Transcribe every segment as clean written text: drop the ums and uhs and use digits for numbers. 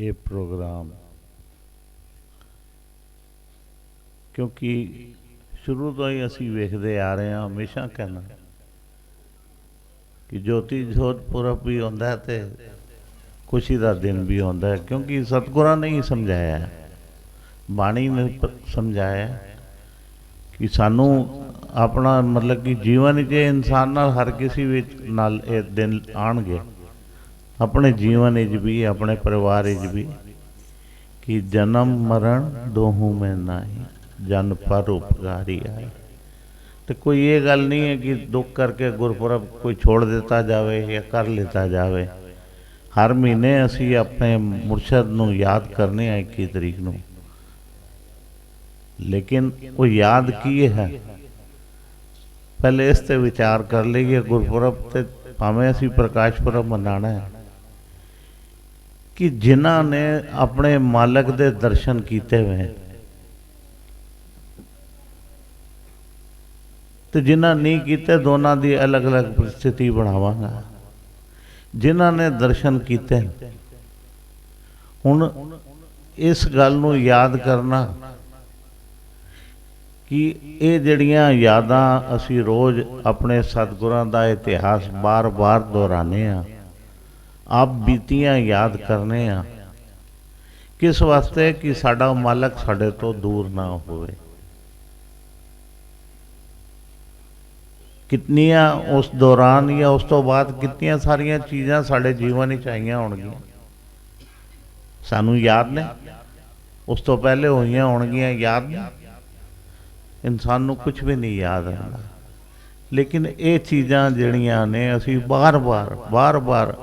ये प्रोग्राम, क्योंकि शुरू तो ही असी वेखते आ रहे हैं, हमेशा कहना कि ज्योति जोत पुरब भी होंदा है ते खुशी का दिन भी होंदा है, क्योंकि सतगुरां ने ही समझाया है, बाणी ने समझाया कि सानू अपना मतलब कि जीवन च इंसान नाल हर किसी नाल ये दिन आउणगे, अपने जीवन च भी अपने परिवार च भी, कि जन्म मरण दोहू में नाही जन पर उपकारी आए। तो कोई ये गल नहीं है कि दुख करके गुरपुरब कोई छोड़ देता जाए या कर लेता जाए। हर महीने असी अपने मुरशद नूं याद करने 21 तरीक नूं, लेकिन वो याद की है पहले इस ते विचार कर लीए। गुरपुरब ते भावें असी प्रकाश पुरब मनाना है कि जिन्हां ने अपने मालक दे दर्शन किए हुए तो जिन्हां नहीं किए दोनों की अलग अलग परिस्थिति बनावांगा। जिन्हां ने दर्शन किए हुण इस गल नूं याद करना कि ये जड़ियां यादां असी रोज़ अपने सतगुरां दा इतिहास बार बार दोहराने आ, आप बीतियां याद करने आ, किस वास्ते कि साडा मालक साडे तो दूर ना होवे। कितनियां उस दौरान या उस तो बाद कितनियां सारियां चीज़ां साडे जीवन विच आईयां होणगियां, सानू याद ने, उस तो पहले होईयां होणगियां याद ने। इंसान नूं कुछ भी नहीं याद रहंदा, लेकिन ये चीज़ां जिहड़ियां ने असी बार बार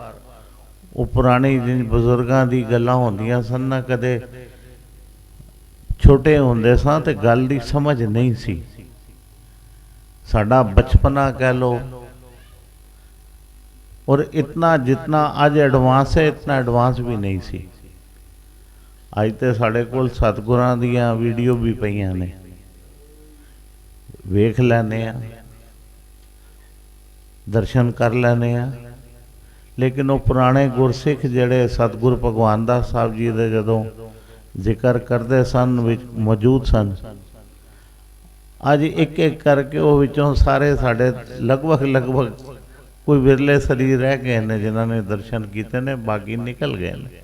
वो पुराने जिन बजुर्गों की गल्लां होंदियां सन ना, कदे छोटे होंदे सां ते गल दी समझ नहीं सी। साडा बचपना कह लो, और इतना जितना अज एडवांस है इतना एडवांस भी नहीं सी। अज तो साढ़े कोल सतगुरां दियां वीडियो भी पईयां ने, वेख लैने आ, दर्शन कर लैने आ, लेकिन वो पुराने गुरसिख जिहड़े सतगुरु भगवान दास साहब जी दे जदों जिक्र करते सन विच मौजूद सन, अज एक एक करके वो विचों सारे साढ़े लगभग कोई विरले शरीर रह गए ने जिन्होंने दर्शन किए ने, बाकी निकल गए ने।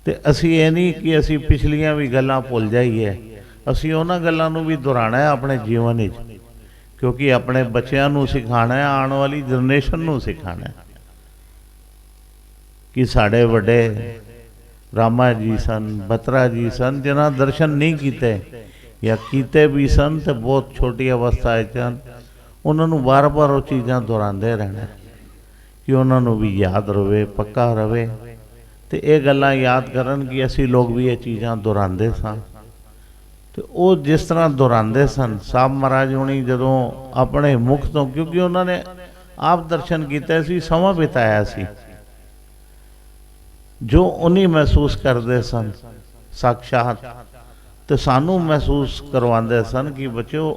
ते असी ये नहीं कि असी पिछलियां भी गल्लां भुल जाइए, असी उन्हां गल्लां नूं भी दोहराना है अपने जीवन विच, क्योंकि अपने बच्चों नूं सिखाना है, आने वाली जनरेशन नूं सिखाना है कि साढ़े वड्डे रामा जी सन, बत्रा जी सन, जिन्हां दर्शन नहीं किए या किए भी सन तो बहुत छोटी अवस्था सन, उन्होंने बार बार वो चीज़ां दोहराते रहना कि उन्होंने भी याद रहे, पक्का रहे। तो ये गल्लां याद करन कि असी लोग भी ये चीज़ां दोहराते सां। तो वो जिस तरह दोहराते सन, साहब महाराज होनी जदों अपने मुख तो, क्योंकि उन्होंने आप दर्शन किए सी, समा बिताया सी, जो उन्हीं महसूस करते सन साक्षात, तो सानू महसूस करवाते सन कि बच्चों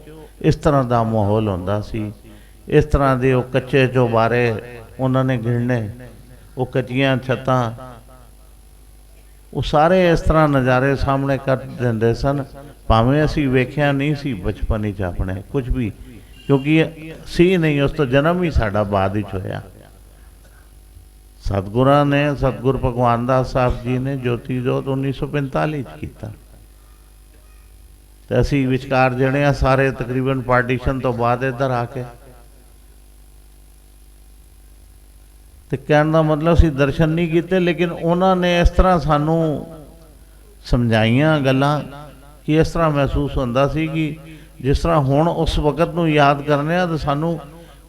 इस तरह का माहौल होंदा सी, इस तरह के वो कच्चे चौबारे उन्होंने गिणने, वो कच्चियां छत्तां, वो सारे इस तरह नज़ारे सामने कर देंदे सन। भावें असी वेख्या नहीं सी बचपन च अपने कुछ भी, क्योंकि सी नहीं, उस तो जन्म ही साडा बाद विच होया। सतगुरां ने, सतगुरु भगवान दास साहब जी ने ज्योति जोत 1945 किया, तो असी विचकार जने आ सारे तकरीबन पार्टीशन तो बाद इधर आके, तो कहने का मतलब असी दर्शन नहीं किए, लेकिन उन्होंने इस तरह सानू समझाइया गल्लां कि इस तरह महसूस होंदा सी कि जिस तरह हुण उस वक्त नूं याद करने तो सानू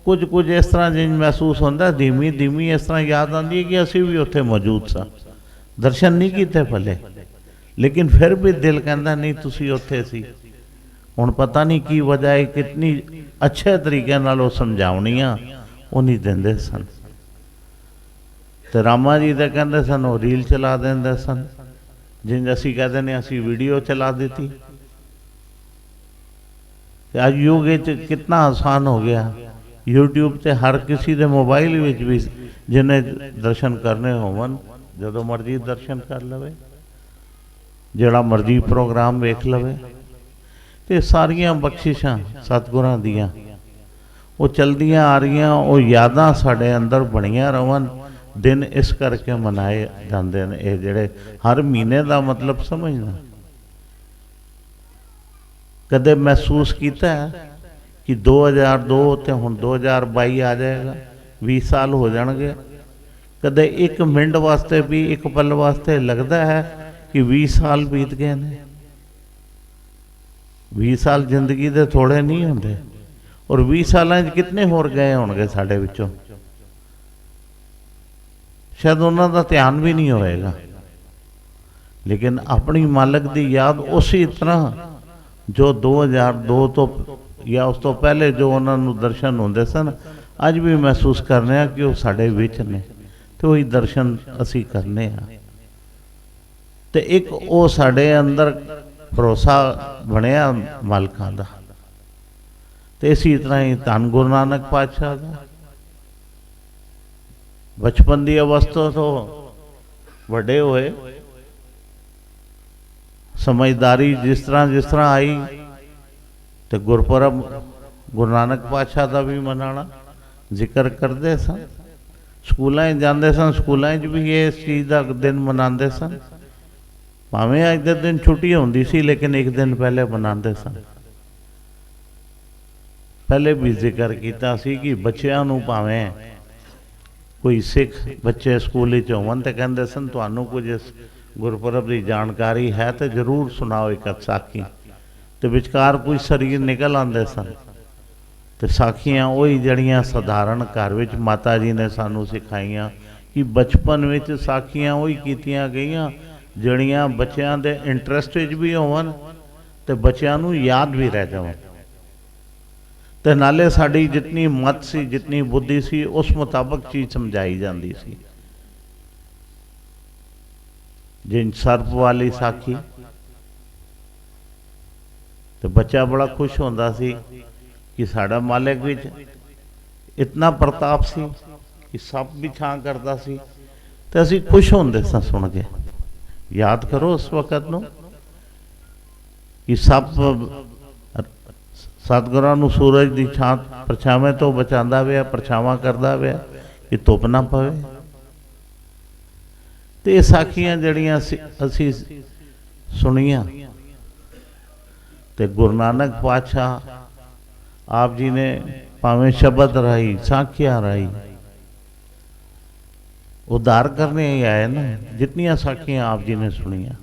कुछ कुछ इस तरह जिंज महसूस होंदा, धीमी धीमी इस तरह याद आती है कि असी भी उत्थे मौजूद सा, दर्शन नहीं किए भले, लेकिन फिर भी दिल कहता नहीं तुसी उत्थे सी। हुण पता नहीं की वजह है, कितनी अच्छे तरीके नाल वो समझावनियां वो नहीं देंदे सन। तो रामा जी तो कहते सन वो रील चला देंदे सन, जिंज असी कहते हैं असी वीडियो चला दी। अज युग कितना आसान हो गया, यूट्यूब से हर किसी के मोबाइल भी जिन्हें दर्शन करने होवन जदों मर्जी दर्शन कर लवे, जिहड़ा मर्जी प्रोग्राम वेख लवे। तो सारियां बख्शिशां सतगुरां दियां वो चलदियां आ रही, वो यादां साडे अंदर बणियां रहन। दिन इस करके मनाए जाते हैं ये जिहड़े हर महीने का मतलब समझना। कदे महसूस किया है कि 2002 तो हुण 2022 आ जाएगा, 20 साल हो जाएंगे। कदे एक मिनट वास्ते भी, एक पल वास्ते लगता है कि 20 साल बीत गए ने। 20 साल जिंदगी दे थोड़े नहीं होंगे, और 20 साल कितने होर गए होंगे साढ़े विचों, शायद उन्हों का ध्यान भी नहीं होएगा। लेकिन अपनी मालक की याद उसी तरह जो 2002 तो या उस तो पहले जो उन्होंने दर्शन होंदे सन, अज भी महसूस करने हैं कि वो साढ़े विच ने, तो वही दर्शन असी करने हैं। तो एक वो साढ़े अंदर भरोसा बनया मालकां दा। तो इसी तरह ही धन गुरु नानक पातशाह का बचपन की अवस्था तो वड्डे होए, समझदारी जिस तरह आई, तो गुरपुरब गुरु नानक पातशाह का भी मनाना जिक्र करते सन। स्कूलों जाते सन, स्कूलों भी ये इस चीज़ का दिन मनाते सन। भावें अज के दिन छुट्टी होंदी सी, लेकिन एक दिन पहले मनाते सन। पहले भी जिक्र किया कि बच्चों नूं भावें कोई सिख बच्चे स्कूल होवन तो कहते सन तुहानूं कुछ इस गुरपुरब की जानकारी है तो जरूर सुनाओ एक साखी। तो विचकार कुछ शरीर निकल आते सन। तो साखियां वही जड़ियाँ साधारण घर विच माता जी ने सानू सिखाइयां कि बचपन विच साखियां वही कीतियां गईयां जड़ियाँ बच्चों के इंटरस्ट भी होवन तो बच्चों नूं याद भी रह जावन। तो नाले साड़ी जितनी मत सी, जितनी बुद्धि सी, उस मुताबिक चीज़ समझाई जाती सी। जिन सर्प वाली साखी तो बच्चा बड़ा खुश होता सी कि साड़ा मालिक विच इतना प्रताप सी कि सप भी छां करता सी। तो असी खुश होंदे सा सुन के। याद करो उस वक़्त नूं कि सप सतगुरां नूं सूरज की छां परछावें तो बचांदा पिया, परछावां करदा पिया कि धुप ना पवे। तो ये साखियां जड़ियां असी सुनिया, तो गुरु नानक पातशाह आप जी ने भावें शब्द राही, साखियां राही उद्धार करने ही आए ना। जितनियां साखियां आप जी ने सुनिया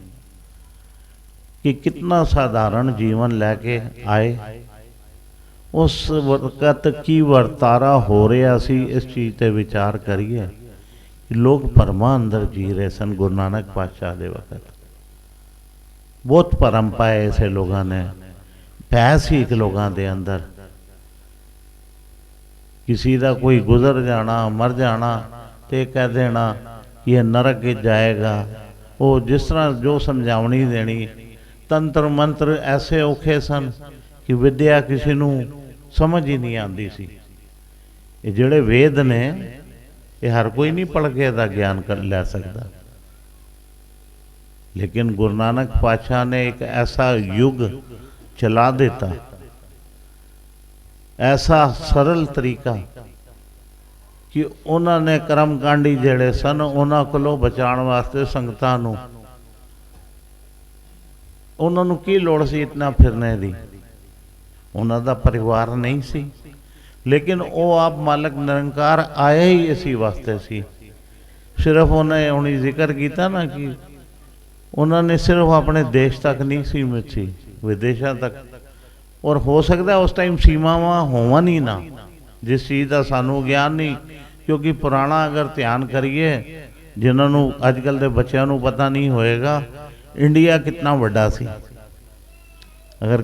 कि कितना साधारण जीवन लैके आए, उस वक़्त की वर्तारा हो रहा सी, इस चीज़ पर विचार करिए कि लोग भरमा अंदर जी रहे सन। गुरु नानक पातशाह के वक़्त बहुत भरम पाए ऐसे लोगों ने, भै सी एक लोगों के अंदर। किसी का कोई गुजर जाना, मर जाना तो कह देना कि यह नरक जाएगा। वो जिस तरह जो समझावनी देनी, तंत्र मंत्र ऐसे औखे सन कि विद्या किसी नूं समझ ही नहीं आती सी। ये जिहड़े वेद ने ये हर कोई नहीं पढ़ के इहदा ज्ञान कर लै सकता। लेकिन गुरु नानक पातशाह ने एक ऐसा युग चला देता, ऐसा सरल तरीका कि उन्होंने कर्मकांडी जिहड़े सन उन्हां कोलों बचाने वास्ते संगतां नूं, उन्हां नूं की लोड़ सी इतना फिरने दी। उन्हां दा परिवार नहीं सी, लेकिन वो आप मालक निरंकार आया ही इसी वास्ते सी। सिर्फ उन्हें उन्हें जिक्र किया ना कि उन्होंने सिर्फ अपने देश तक नहीं सीमित सी, विदेशों तक। और हो सकता है उस टाइम सीमावां होवन ही ना, जिस चीज़ का सानू ज्ञान नहीं। क्योंकि पुराना अगर ध्यान करिए, जिन्होंने अजकल के बच्चों को पता नहीं होएगा, इंडिया कितना वड्डा सी। अगर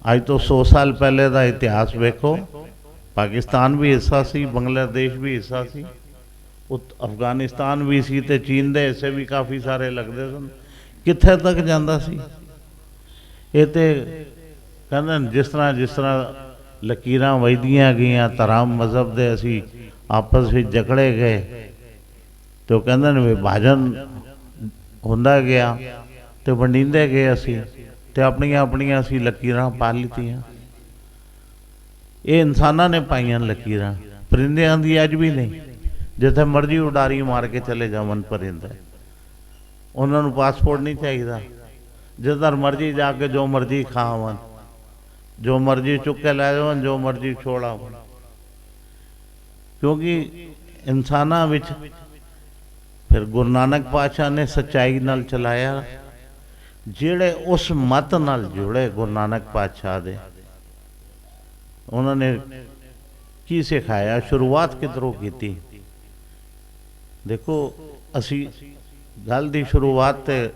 आज तो 100 साल पहले का इतिहास वेखो, पाकिस्तान भी हिस्सा सी, बांग्लादेश भी हिस्सा सी, अफगानिस्तान भी सी, ते चीन के हिस्से भी काफ़ी सारे लगते सन। कित्थे तक जाता सी ये तो कहते जिस तरह लकीरां वजदियां गईयां, धर्म मजहब के असी आपस में जकड़े गए, ਤੇ ਉਹ ਕਹਿੰਦੇ ਨੇ ਵਿਭਾਜਨ ਹੁੰਦਾ ਗਿਆ ਤੇ ਵੰਡੀਂਦੇ ਗਏ ਅਸੀਂ ਤੇ ਆਪਣੀਆਂ ਆਪਣੀਆਂ ਅਸੀਂ ਲਕੀਰਾਂ ਪਾ ਲਿੱਤੀਆਂ। ਇਹ ਇਨਸਾਨਾਂ ਨੇ ਪਾਈਆਂ ਲਕੀਰਾਂ, ਪਰਿੰਦਿਆਂ ਦੀ ਅੱਜ ਵੀ ਨਹੀਂ। ਜਿੱਥੇ ਮਰਜ਼ੀ ਉਡਾਰੀ ਮਾਰ ਕੇ ਚਲੇ ਜਾਵਣ ਪਰਿੰਦੇ, ਉਹਨਾਂ ਨੂੰ ਪਾਸਪੋਰਟ ਨਹੀਂ ਚਾਹੀਦਾ। ਜਿੱਧਰ ਮਰਜ਼ੀ ਜਾ ਕੇ ਜੋ ਮਰਜ਼ੀ ਖਾਵਣ, ਜੋ ਮਰਜ਼ੀ ਚੁੱਕ ਕੇ ਲੈ ਜਾਵਣ, ਜੋ ਮਰਜ਼ੀ ਛੋੜਾਵਣ। ਕਿਉਂਕਿ ਇਨਸਾਨਾਂ ਵਿੱਚ ਫਿਰ ਗੁਰੂ ਨਾਨਕ ਪਾਤਸ਼ਾਹ ਨੇ ਸੱਚਾਈ ਨਾਲ ਚਲਾਇਆ। ਜਿਹੜੇ ਉਸ ਮਤ ਨਾਲ ਜੁੜੇ ਗੁਰੂ ਨਾਨਕ ਪਾਤਸ਼ਾਹ ਦੇ, ਉਹਨਾਂ ਨੇ ਕੀ ਸਿਖਾਇਆ, ਸ਼ੁਰੂਆਤ ਕਿੱਧਰੋਂ ਕੀਤੀ। ਦੇਖੋ ਅਸੀਂ ਗੱਲ ਦੀ ਸ਼ੁਰੂਆਤ ਤੇ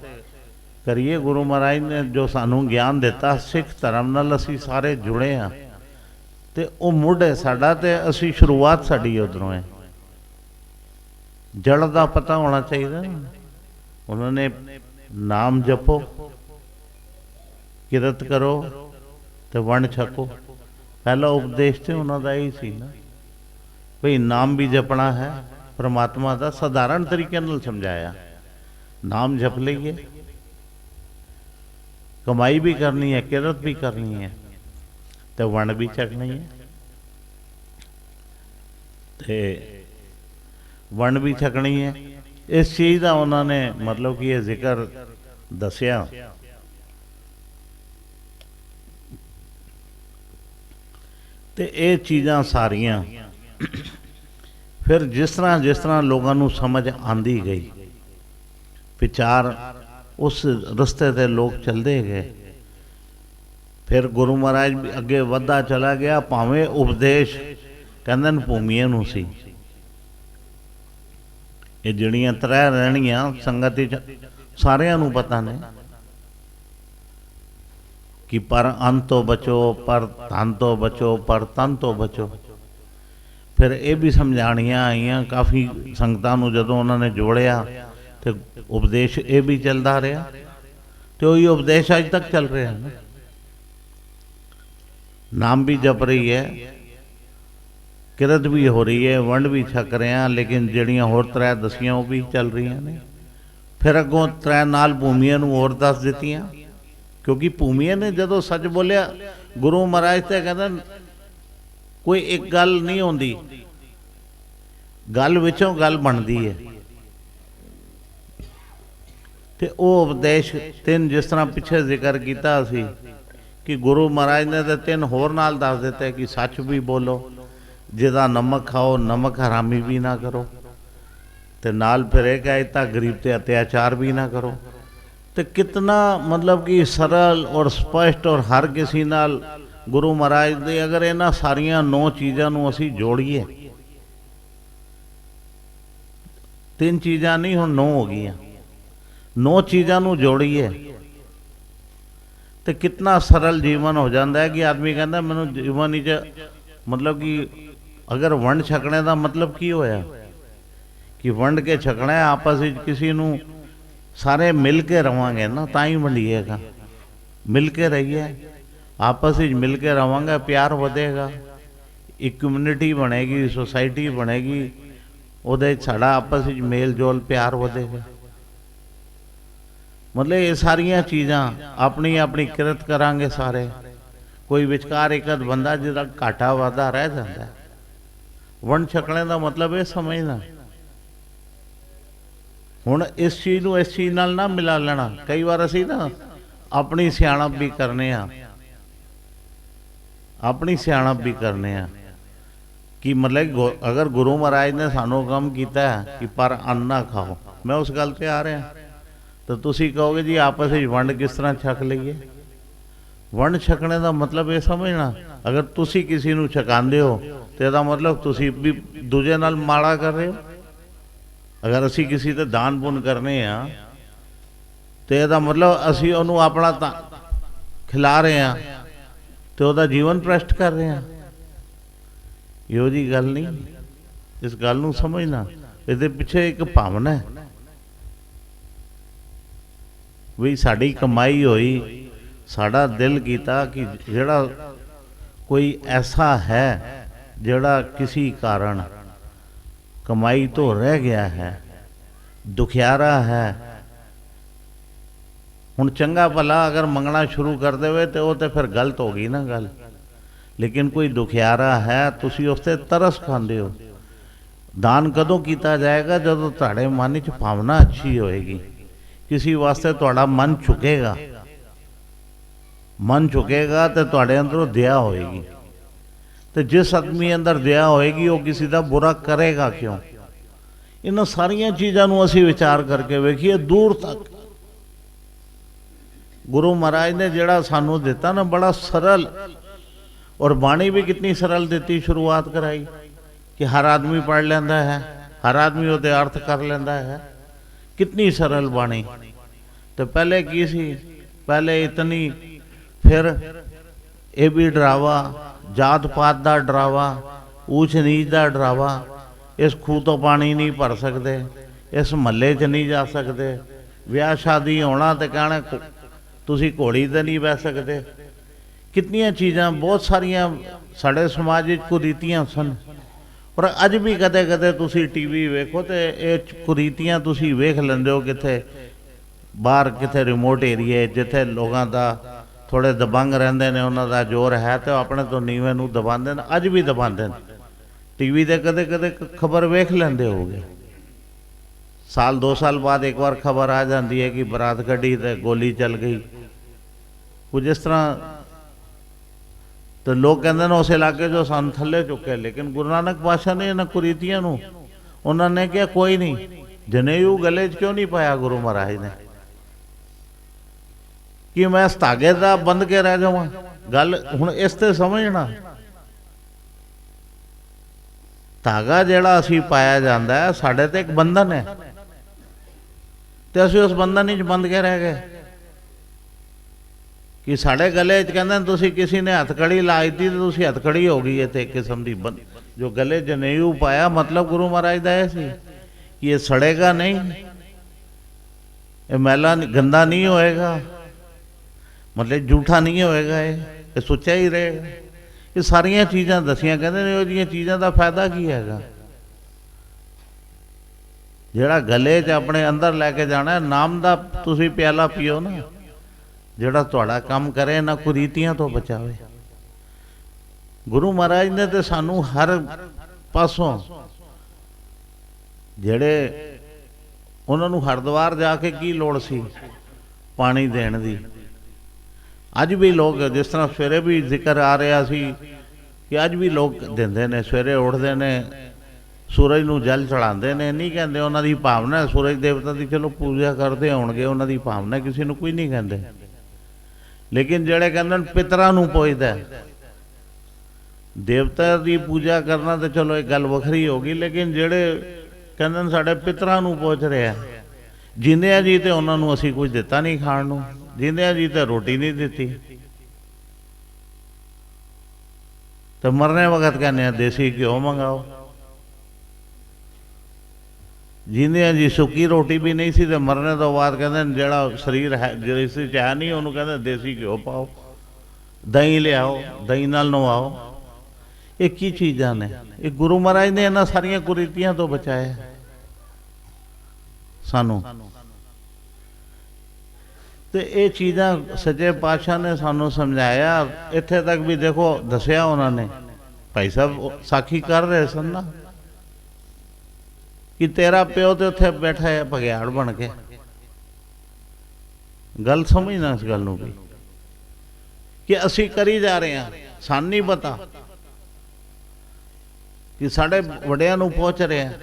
ਕਰੀਏ। ਗੁਰੂ ਮਹਾਰਾਜ ਨੇ ਜੋ ਸਾਨੂੰ ਗਿਆਨ ਦਿੱਤਾ, ਸਿੱਖ ਧਰਮ ਨਾਲ ਅਸੀਂ ਸਾਰੇ ਜੁੜੇ ਹਾਂ ਤੇ ਉਹ ਮੁੱਢ ਹੈ ਸਾਡਾ, ਤੇ ਅਸੀਂ ਸ਼ੁਰੂਆਤ ਸਾਡੀ ਉੱਧਰੋਂ ਹੈ। ਜੜ ਦਾ ਪਤਾ ਹੋਣਾ ਚਾਹੀਦਾ। ਉਹਨਾਂ ਨੇ ਨਾਮ ਜਪੋ, ਕਿਰਤ ਕਰੋ ਤੇ ਵੰਡ ਛਕੋ। ਪਹਿਲਾ ਉਪਦੇਸ਼ ਤੇ ਉਹਨਾਂ ਦਾ ਹੀ ਸੀ ਨਾ, ਭਈ ਨਾਮ ਵੀ ਜਪਣਾ ਹੈ परमात्मा का। साधारण तरीके नाल समझाया, नाम जप लीए, कमाई भी करनी है, किरत भी करनी है, तो वंड भी छकनी है, ते वंड भी छकनी है। इस चीज़ का उन्होंने मतलब कि ये जिक्र दसिया। ते ये चीज़ां सारियां फिर जिस तरह लोगों को समझ आती गई, विचार उस रस्ते ते लोग चलते गए। फिर गुरु महाराज भी अगे वधदा चला गया। भावें उपदेश कहंदे ने भूमिया नूं सी, ये जिहड़ियां त्रै रहणियां संगत सारियां नूं पता ने कि पर अन तो बचो, पर धन तो बचो, पर तन तो बचो। फिर ये भी समझाणियां आईयां काफ़ी संगतां नूं, जदों उन्होंने जोड़िया तो उपदेश ये भी चलता रहा, तो वही उपदेश अज तक चल रहा है। नाम भी जप रही है, किरत भी हो रही है, वंड भी छक रहे हैं, लेकिन जड़ियाँ होर त्रै दसियां वो भी चल रही ने। फिर अगों त्रै नाल भूमिया नूं होर दस दित्तियां, क्योंकि भूमिया ने जदों सच बोलिया, गुरु महाराज तो कहते कोई एक गल नहीं होंदी, गल विचों गल बनती है। ते वो उपदेश तीन जिस तरह पिछे जिक्र किया सी कि गुरु महाराज ने तो तीन होर नाल दस दिते कि सच भी बोलो, जिदा नमक खाओ, नमक हरामी भी ना करो, ते नाल फिर एक कहता गरीब ते अत्याचार भी ना करो। तो कितना मतलब कि सरल और स्पष्ट और हर किसी नाल गुरु महाराज दे अगर इन्हां सारियां 9 चीज़ां नूं असीं जोड़िए, 3 चीज़ां नहीं हुण 9 हो गईयां, 9 चीज़ां नूं जोड़िए तो कितना सरल जीवन हो जाता है कि आदमी कहता मैनूं जीवन ही मतलब कि अगर वंड छकने का मतलब की होया कि वंड के छकना है, आपस में किसी नूं सारे मिल के रवांगे ना तां ही वंडीएगा। मिल के रहिए, आपस में मिल के रवांगे, प्यार बढ़ेगा, एक कम्यूनिटी बनेगी, सोसाइटी बनेगी, उहदे साडा आपस में मेल जोल प्यार बढ़ेगा। मतलब ये सारिया चीज़ां अपनी अपनी किरत करांगे सारे। कोई विचकार एक बंदा जिहदा घाटा वाधा रह जाता है। वंड छकने का मतलब ये समझना। हुण इस चीज़ नूं इस चीज़ नाल ना मिला लेना। कई बार असीं ना अपनी सियाणप भी करने आ, अपनी सियाणप भी करने आ कि मतलब अगर गुरु महाराज ने सानू कम किया है कि पर अन्न ना खाओ, मैं उस गल ते आ रहा, तो तुसी कहोगे जी आपस में वंड किस तरह छक लीए। वंड छकने का मतलब ये समझना, अगर तुसी किसी नूं छकांदे हो तो इसदा मतलब तुसी भी दूजे नाल माड़ा कर रहे हो। अगर असी किसी ते दान पुण्य करने आ तो इसदा मतलब असी उहनूं अपना खिला रहे हैं तो उसदा जीवन भ्रष्ट कर रहे हैं। इहो जी गल नहीं, इस गल नूं समझना। इहदे पिछे एक भावना है भी साड़ी कमाई हुई, साड़ा दिल कीता कि जिहड़ा कोई ऐसा है जिहड़ा किसी कारण कमाई तो रह गया है, दुखियारा है। हुण चंगा भला अगर मंगना शुरू कर देवे तो वो तो फिर गलत हो गई ना गल। लेकिन कोई दुखियारा है, तुसी उस ते तरस खांदे हो। दान कदों किया जाएगा जदों तुहाडे मन च भावना अच्छी होएगी, किसी वास्ते तुहाडा मन झुकेगा। मन झुकेगा तो तुहाडे अंदरों दया होएगी। तो जिस आदमी अंदर दया होएगी वो किसी का बुरा करेगा क्यों? इन्हां सारियां चीज़ां नूं असीं विचार करके वेखीए दूर तक। गुरु महाराज ने जिहड़ा सानू दिता ना, बड़ा सरल, और बाणी भी कितनी सरल देती, शुरुआत कराई कि हर आदमी पढ़ लेंदा है, हर आदमी उसदे अर्थ कर लेंदा है। कितनी सरल बाणी। तो पहले की सी, पहले इतनी, फिर ये भी डरावा, जात पात का डरावा, ऊच नीच का डरावा, इस खूह तो पानी नहीं भर सकते, इस महल्ले च नहीं जा सकते, ब्याह शादी होना तो कहना तुसी घोड़ी ते नहीं बह सकते। कितनियां चीज़ां, बहुत सारियां साढ़े समाज विच कुरीतियां सन। और अज भी कदे कदे तुसी टीवी वेखो तो ये कुरीतियां तुसी वेख लेंदे हो किथे बाहर, किथे रिमोट एरिए जिथे लोगों का थोड़े दबंग रहंदे ने, उन्हां दा जोर है तो अपने तो नीवें नूं दबांदे ने, अज भी दबांदे ने। टीवी ते कदे कदे खबर वेख लेंदे होगे, साल 2 साल बाद एक बार खबर आ जाती है कि बरात कढ़ी तो गोली चल गई, कुछ इस तरह। तो लोग कहते हैं उस इलाके जो सन थले चुके। लेकिन गुरु नानक पातशाह ने इन्हां कुरीतियां नूं उन्होंने कहा कोई नहीं, जनेऊ गले च क्यों नहीं पाया गुरु महाराज ने कि मैं इस धागे दा बंध के रह जावां। गल हुण इस ते समझना, धागा जिहड़ा असीं पाया जांदा है साडे ते एक बंधन है, तो असीं उस बंधन विच बंध के रह गए कि साढ़े गले कहते तुसी किसी ने हथकड़ी लाई थी तो तुसी हथकड़ी हो गई है। तो एक किस्म की बंद जो गले जनेऊ पाया, मतलब गुरु महाराज का सी कि ये सड़ेगा नहीं, ये मैला गंदा नहीं होएगा, मतलब झूठा नहीं होएगा, ये सुच्चा ही रहेगा। ये सारिया चीज़ां दसियां, कहते हैं चीज़ों का फायदा की हैगा। जिहड़ा गले च अपने अंदर लैके जाना है, नाम का तुसी प्याला पियो ना, जिहड़ा तुहाडा काम करे ना कुरीतियां तो बचावे। गुरु महाराज ने तो सानू हर पासों, जिहड़े उन्होंने हरिद्वार जाके की लोड़ सी पानी देण दी, अज भी लोग जिस तरह सवेरे भी जिक्र आ रहा सी कि अज भी लोग देंदे ने, सवेरे उठते ने सूरज नूं जल चढ़ाते ने। नहीं कहते उन्हां दी भावना सूरज देवता की, चलो पूजा करते होणगे, उन्हां दी भावना किसी नूं कोई नहीं कहते। लेकिन जेड़े कहते पितरां नूं पुजदा, देवता की पूजा करना तो चलो एक गल वखरी होगी, लेकिन जेड़े कहते साडे पितरां नूं पुज रहा, जिंदियां जी तो उन्होंने असीं कुछ दिता नहीं खाण नूं, जिंदियां जी तो रोटी नहीं दिती, तो मरने वक्त कहने देसी घ्यो मंगाओ। जिंदियां जी सुक्की रोटी भी नहीं सी, तो मरने तो बाद कहते जेड़ा शरीर है जिस है नहीं, उन्होंने कहते देसी घ्यो पाओ, दही लियाओ, दही नाल नवाओ। एक ही चीज़ां ने, एक गुरु महाराज ने इन्हां सारियां कुरीतियां तो बचाया सानू। तो ये चीज़ां सच्चे पातशाह ने सानू समझाया। इत्थे तक भी देखो दसिया उन्होंने, भाई साहब साखी कर रहे सन ना कि तेरा प्यो तो उत्थे बैठा है भगयाड़ बन के। गल समझना इस गल भी कि असी करी जा रहे हैं, सान नहीं पता कि साढ़े वड्डियां नूं पहुंच रहे हैं,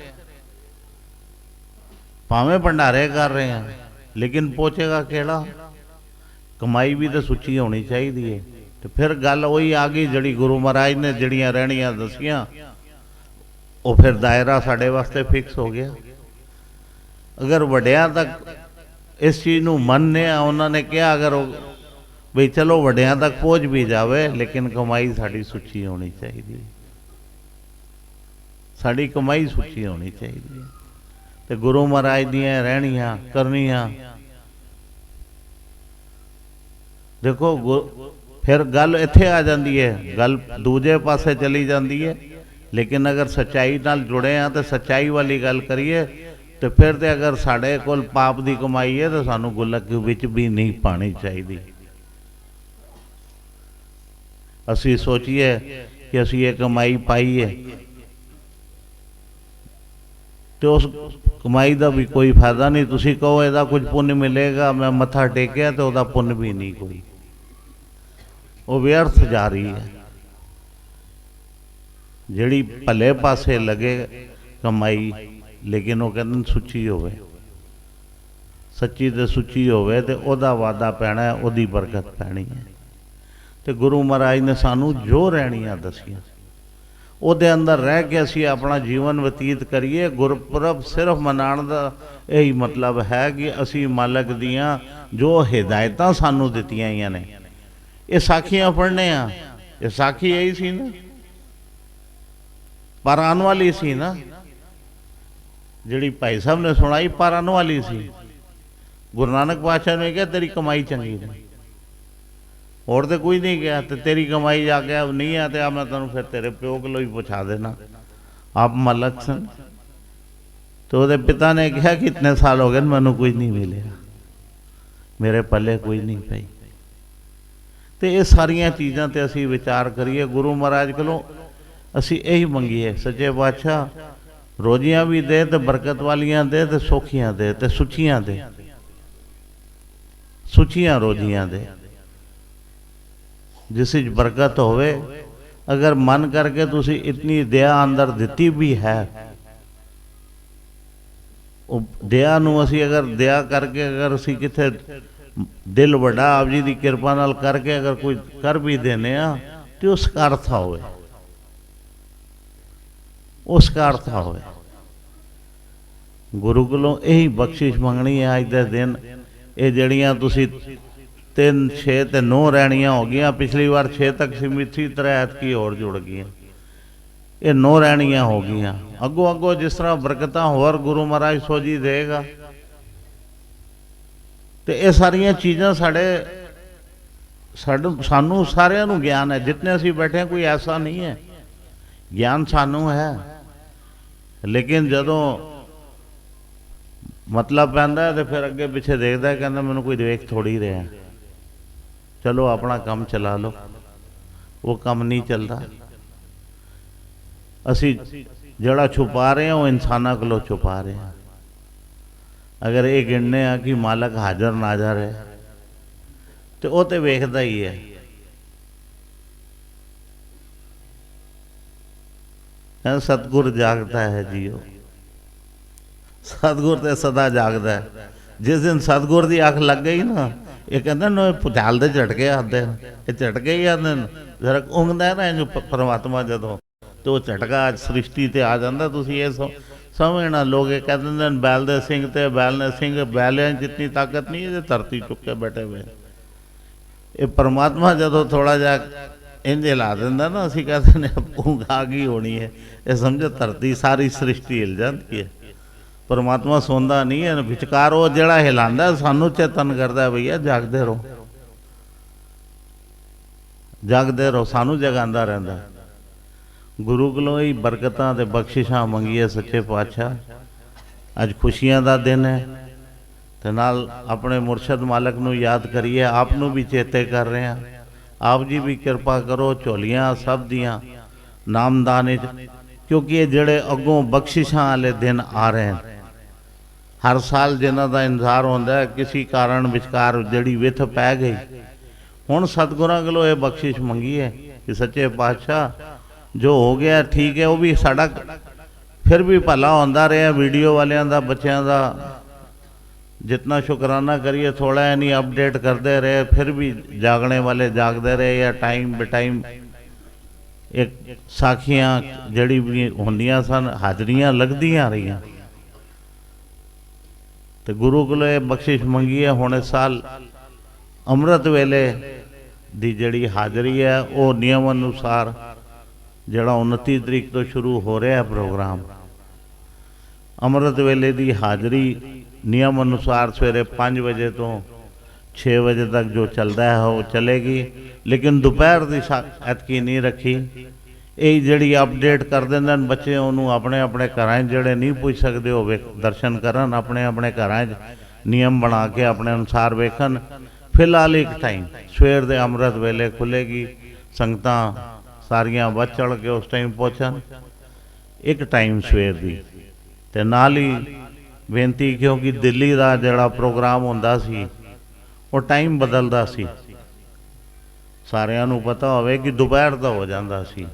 भावें भंडारे कर रहे हैं, लेकिन पहुंचेगा केड़ा? कमाई भी तो सुची होनी चाहिए। तो फिर गल वही आ गई जड़ी गुरु महाराज ने जड़ियां रहनियां दसियां, वो फिर दायरा साढ़े वास्ते फिक्स हो गया। अगर वड्डियां तक इस चीज़ नूं मनने, उन्होंने कहा अगर बई चलो वड्डियां तक पहुँच भी जावे, लेकिन कमाई साड़ी सुची होनी चाहिए, साड़ी कमाई सुची होनी चाहिए। तो गुरु महाराज दियां रहनियां करनियां, देखो फिर गल इत्थे आ जाती है, गल दूजे पासे चली जाती है। लेकिन अगर सच्चाई नाल जुड़े हैं तो सच्चाई वाली गल करिए तो फिर तो अगर साढ़े कोल पाप की कमाई है तो सानू गुलक विच भी नहीं पानी चाहिए। असी सोचिए कि असी ये कमाई पाई है तो उस कमाई का भी कोई फायदा नहीं। तुसी कहो ਇਹਦਾ कुछ पुण्य मिलेगा, मैं मत्था टेकिया तो ਉਹਦਾ पुण्य भी नहीं कोई, वो व्यर्थ जा रही है। ਜਿਹੜੀ भले पासे लगे कमाई, लेकिन वो कहते सुची होवे, सच्ची तो सुची होवे तो ਉਹਦਾ वादा पैना है, ਉਹਦੀ बरकत पैनी है। तो गुरु महाराज ने सानू जो रहनियां दसियां ਉਹਦੇ अंदर रह के असी अपना जीवन व्यतीत करिए। गुरपुरब सिर्फ मनाने का यही मतलब है कि असी मालक दियाँ जो हिदायतां सानू दित्तियां ही ने, ये साखियां पढ़ने आ, ये साखी यही सी ना, पारान वाली सी ना, जिहड़ी भाई साहब ने सुनाई पारान वाली सी। गुरु नानक पातशाह ने कहा तेरी कमाई चंगी नहीं, और तो कोई नहीं गया, तो तेरी कमाई जाके अब नहीं है तो मैं तेन फिर तेरे प्यो को ही पूछा देना, आप मालक सन। तो वो पिता ने कहा कि इतने साल हो गए मैनू कोई नहीं मिले, मेरे पल्ले कोई नहीं पाई। तो ये सारिया चीज़ां ते असी विचार करिए। गुरु महाराज को असी यही मंगीए, सच्चे पातशाह रोजियां भी दे तो बरकत वालियां दे, तो सौखियां दे, तो सुचियां दे, सुचियां रोजियां दे, जिस बरकत होवे। अगर मन करके तुसी इतनी दया अंदर दिती भी है, दया नू असी अगर दया करके अगर असी किथे दिल वड्डा आप जी की कृपा नाल करके अगर कोई कर भी देने तो उसका अर्थ होवे, उसका अर्थ होवे। गुरु कोलों यही बख्शिश मंगनी है अज दे दिन। ये जड़ियां तुसी 3 6 ते 9 रैणियां हो गई, पिछली बार 6 तक सीमित थी, 3 की और जुड़ गई, ये 9 रैणियां हो गई। अगों अगों जिस तरह बरकत होर गुरु महाराज सोजी देगा। तो ये सारिया चीज़ां सानू सारिਆਂ ਨੂੰ ज्ञान है, जितने असी बैठे कोई ऐसा नहीं है, ज्ञान सानू है। लेकिन जदों मतलब पैंदा है तो फिर अगे पिछे देखता है, कहता मैनू कोई देख थोड़ी रहा, चलो अपना काम चला लो, वो काम नहीं चलता। असी जड़ा छुपा रहे हैं वो इंसाना को छुपा रहे हैं। अगर ये गिनने आ कि मालक हाजर नाजर है तो वो तो वेखदा ही है। सतगुर जागता है जियो, सतगुर तो सदा जागता है। जिस दिन सतगुर की अख लग गई ना, ये कहते न भुचाल दे झटके आते हैं, ये झटके ही आते हैं। जरा ऊँगदा है ना जो परमात्मा जदों, तो वो झटका सृष्टि ते आ जाता। तुसीं ये समझना, लोग ये कहते हैं बैल दे सिंह ते बैल ने सिंह, बैलियां जितनी ताकत नहीं है, धरती चुक के बैठे हुए। ये परमात्मा जदों थोड़ा जा इंज हिला देंदा ना, असीं कहते हैं ऊँघ आ गई होनी है, ये समझो धरती सारी सृष्टि हिल जाती है। परमात्मा सोंदा नहीं है, विचकार वो जड़ा हिलांदा सानू चेतन करता है, भैया जागते रहो, जागते रहो, सानू जगांदा रहिंदा। गुरु कोलों ही बरकतां ते बख्शिशां मंगीए सच्चे पातशाह। अज खुशियां दा दिन है, ते नाल अपने मुरशद मालक नू याद करिए, आप नू भी चेते कर रहे हैं। आप जी भी कृपा करो, झोलियां सब दियां नामदान, क्योंकि ये जड़े अगों बख्शिशां वाले दिन आ रहे हैं। हर साल जिन्हां दा इंतजार होंदा है, किसी कारण विचकार जड़ी विथ पै गई, हुण सतगुरां कोलों ये बख्शिश मंगी है कि सच्चे पातशाह जो हो गया ठीक है, वो भी साडा फिर भी भला होंदा रहा। वीडियो वालियां दा, बच्चों का जितना शुकराना करिए थोड़ा है नहीं, अपडेट करते रहे, फिर भी जागने वाले जागते रहे, या टाइम बे टाइम एक साखियां जड़ी भी होंदियां सन, हाजरियां लगदियां रहियां। तो गुरु को बख्शिश मंगी है। हुण इस साल अमृत वेले दी जड़ी हाजरी है, वो नियम अनुसार जड़ा 29 तरीक तो शुरू हो रहा है प्रोग्राम। अमृत वेले दी हाजरी नियम अनुसार सवेरे 5 बजे तो 6 बजे तक जो चलता है वो चलेगी, लेकिन दोपहर की ऐतकी नहीं रखी। ਇਹ ਜਿਹੜੀ ਅਪਡੇਟ ਕਰ ਦਿੰਦੇ ਨੇ ਬੱਚੇ, ਉਹਨੂੰ ਆਪਣੇ ਆਪਣੇ ਘਰਾਂ 'ਚ ਜਿਹੜੇ ਨਹੀਂ ਪੁੱਛ ਸਕਦੇ ਉਹ ਦਰਸ਼ਨ ਕਰਨ, ਆਪਣੇ ਆਪਣੇ ਘਰਾਂ 'ਚ ਨਿਯਮ ਬਣਾ ਕੇ ਆਪਣੇ ਅਨੁਸਾਰ ਵੇਖਣ। ਫਿਲਹਾਲ ਇੱਕ ਟਾਈਮ ਸਵੇਰ ਦੇ ਅੰਮ੍ਰਿਤ ਵੇਲੇ ਖੁੱਲ੍ਹੇਗੀ, ਸੰਗਤਾਂ ਸਾਰੀਆਂ ਵੱਧ ਚੜ੍ਹ ਕੇ ਉਸ ਟਾਈਮ ਪਹੁੰਚਣ। ਇੱਕ ਟਾਈਮ ਸਵੇਰ ਦੀ, ਤੇ ਨਾਲ ਹੀ ਬੇਨਤੀ, ਕਿਉਂਕਿ ਦਿੱਲੀ ਦਾ ਜਿਹੜਾ ਪ੍ਰੋਗਰਾਮ ਹੁੰਦਾ ਸੀ ਉਹ ਟਾਈਮ ਬਦਲਦਾ ਸੀ, ਸਾਰਿਆਂ ਨੂੰ ਪਤਾ ਹੋਵੇ ਕਿ ਦੁਪਹਿਰ ਦਾ ਹੋ ਜਾਂਦਾ ਸੀ।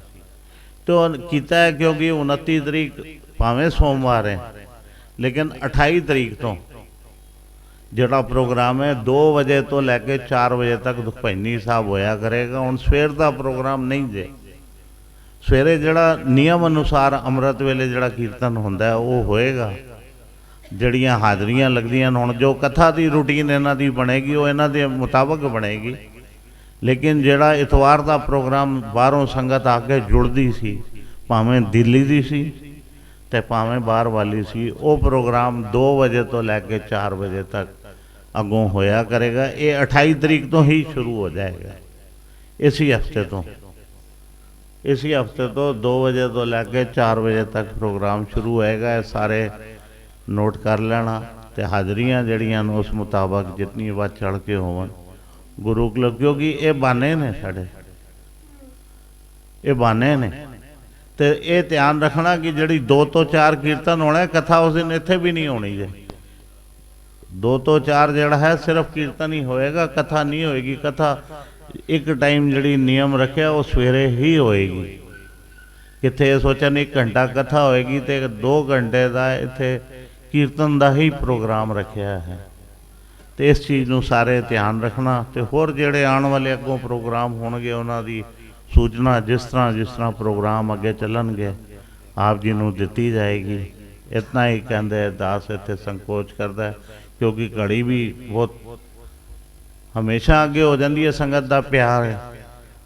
ਤੇ ਉਹ ਕੀਤਾ ਹੈ ਕਿਉਂਕਿ 29 ਤਰੀਕ ਭਾਵੇਂ ਸੋਮਵਾਰ ਹੈ, ਲੇਕਿਨ 28 ਤਰੀਕ ਤੋਂ ਜਿਹੜਾ ਪ੍ਰੋਗਰਾਮ ਹੈ 2 ਵਜੇ ਤੋਂ ਲੈ ਕੇ 4 ਵਜੇ ਤੱਕ ਦੁਖਭੰਜਨੀ ਸਾਹਿਬ ਹੋਇਆ ਕਰੇਗਾ। ਹੁਣ ਸਵੇਰ ਦਾ ਪ੍ਰੋਗਰਾਮ ਨਹੀਂ ਜੇ, ਸਵੇਰੇ ਜਿਹੜਾ ਨਿਯਮ ਅਨੁਸਾਰ ਅੰਮ੍ਰਿਤ ਵੇਲੇ ਜਿਹੜਾ ਕੀਰਤਨ ਹੁੰਦਾ ਉਹ ਹੋਏਗਾ, ਜਿਹੜੀਆਂ ਹਾਜ਼ਰੀਆਂ ਲੱਗਦੀਆਂ ਹੁਣ ਜੋ ਕਥਾ ਦੀ ਰੂਟੀਨ ਇਹਨਾਂ ਦੀ ਬਣੇਗੀ ਉਹ ਇਹਨਾਂ ਦੇ ਮੁਤਾਬਕ ਬਣੇਗੀ। ਲੇਕਿਨ ਜਿਹੜਾ ਇਤਵਾਰ ਦਾ ਪ੍ਰੋਗਰਾਮ ਬਾਹਰੋਂ ਸੰਗਤ ਆ ਕੇ ਜੁੜਦੀ ਸੀ, ਭਾਵੇਂ ਦਿੱਲੀ ਦੀ ਸੀ ਤੇ ਭਾਵੇਂ ਬਾਹਰ ਵਾਲੀ ਸੀ, ਉਹ ਪ੍ਰੋਗਰਾਮ 2 ਵਜੇ ਤੋਂ ਲੈ ਕੇ 4 ਵਜੇ ਤੱਕ ਅੱਗੋਂ ਹੋਇਆ ਕਰੇਗਾ। ਇਹ 28 ਤਰੀਕ ਤੋਂ ਹੀ ਸ਼ੁਰੂ ਹੋ ਜਾਏਗਾ, ਇसी ਹਫਤੇ ਤੋਂ। इसी हफ्ते तो 2 बजे तो लैके 4 बजे तक प्रोग्राम शुरू होएगा। सारे नोट कर लेना, तो हाजरियाँ जड़ियाँ उस मुताबक जितनी बात चढ़ के होवन गुरु क्लब, क्योंकि ये बहाने ने साढ़े, ये बहाने ने। तो ये ध्यान रखना कि जी 2 तो 4 कीर्तन होना है, कथा उस दिन इत्थे भी नहीं होनी है। 2 तो 4 जड़ा है सिर्फ कीर्तन ही होएगा, कथा नहीं होएगी। कथा एक टाइम जी नियम रखे वो सवेरे ही होएगी। कितने सोचन 1 घंटा कथा होएगी तो 2 घंटे का इत्थे कीर्तन का ही प्रोग्राम रखा है। तो इस चीज़ को सारे ध्यान रखना। तो होर जेड़े आने वाले अगों प्रोग्राम होणगे उन्हां दी सूचना जिस तरह प्रोग्राम अगे चलणगे आप जी नूं दित्ती जाएगी। इतना ही कहते दास इत्थे संकोच करता है, क्योंकि घड़ी भी बहुत हमेशा अगे हो जाती है। संगत का प्यार है।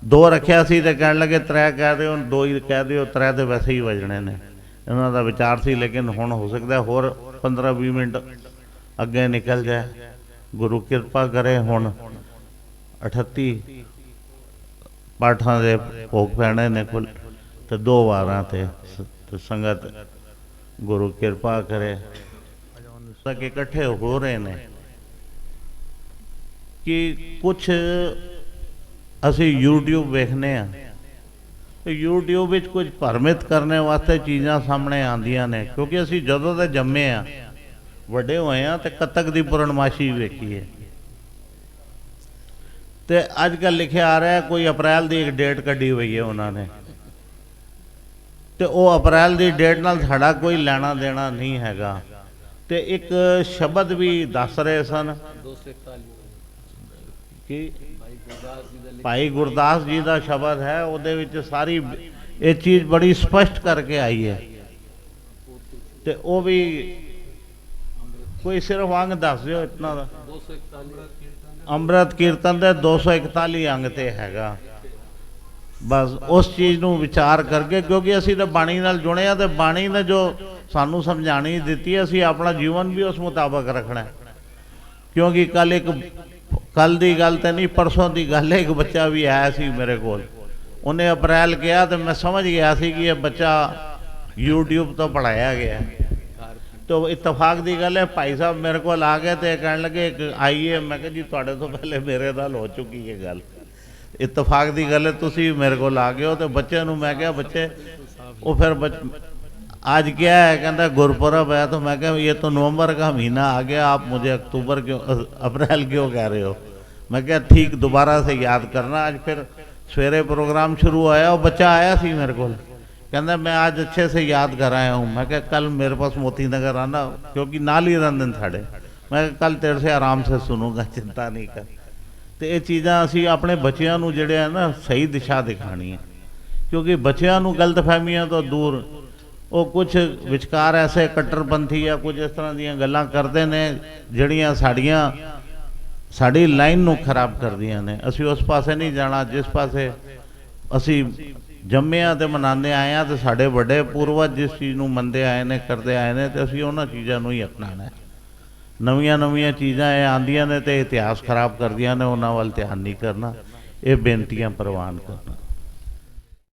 2 रखिया सी ते कहण लगे 3 कह दो, 2 ही कह दो, 3 तो वैसे ही वजने ने। इन्हां दा विचार सी, लेकिन हुण हो सकता है होर 15-20 मिनट अगे निकल जाए। गुरु कृपा करे। हुण 38 पाठां दे भोग पैणे ने कुल, तो 2 वारां ते संगत गुरु कृपा करे तक इकट्ठे हो रहे ने कि कुछ असी यूट्यूब वेखने तो यूट्यूब विच कुछ भरमित करने वास्ते चीज़ां सामने आंदियां ने, क्योंकि असी जदों दे जम्मे आ वड्डे होए आ ते कतक दी पूर्णमाशी वेखी है। तो अजकल लिखे आ रहा है कोई अप्रैल की एक डेट कड्डी हुई है उन्होंने, तो वह अप्रैल की डेट नाल साडा कोई लेना देना नहीं हैगा। तो एक शब्द भी दस रहे सन कि भाई गुरदास जी का शब्द है, उहदे विच सारी ये चीज़ बड़ी स्पष्ट करके आई है। तो वह भी कोई सिर्फ अंग दस दो इतना दा अमृत कीर्तन दे 241 अंग ते हैगा। बस उस चीज़ नूं विचार करके, क्योंकि असी तो बाणी नाल जुड़े आ, तो बाणी ने जो सानू समझानी दी असी अपना जीवन भी उस मुताबक रखना है। क्योंकि कल की गल तो नहीं, परसों की गल है, एक बच्चा भी आया सी मेरे को, उन्हें अप्रैल किया तो मैं समझ गया सी कि यह बच्चा यूट्यूब तो पढ़ाया गया। तो इतफाक की गल है, भाई साहब मेरे को आ गए तो कह लगे आइए, मैं कहा जी थोड़े तो पहले मेरे नाल हो चुकी है गल। इतफाक की गल है, तुसी मेरे को आ गए हो। तो बच्चे नूं मैं क्या बच्चे वो फिर आज क्या है, कहता गुरपुरब है। तो मैं क्या ये तो नवंबर का महीना आ गया, आप मुझे अक्टूबर क्यों अप्रैल क्यों कह रहे हो। मैं क्या ठीक दोबारा से याद करना। आज फिर सवेरे प्रोग्राम शुरू आया, वो बच्चा आया सी मेरे को, कहता मैं आज अच्छे से याद कर आया हूँ। मैं क्या कल मेरे पास मोती नगर आना, क्योंकि नाल ही रंधन साढ़े। मैं कल तेरे से आराम से सुनूंगा, चिंता नहीं कर। तो ये चीज़ां असी अपने बच्चों नूं जिहड़े है ना सही दिशा दिखानी है, क्योंकि बच्चों नूं गलतफहमियां तो दूर वो कुछ विचकार ऐसे कट्टरपंथी या कुछ इस तरह दीयां गल्लां करते ने जिहड़ियां साड़ी लाइन नूं खराब करदियां ने। असी उस पासे नहीं जाना जिस पासे असी जम्मे आ ते मनाते आए हैं। तो साढ़े बड़े पूर्वज जिस चीज़ नूं मनते आए ने करते आए ने, तो असी उन्हां चीज़ां नूं ही अपनाना है। नवीं चीज़ां आंदियां ने तो इतिहास खराब करदियां ने, उन्हां वल ध्यान नहीं करना। ये बेनतियां प्रवान करना।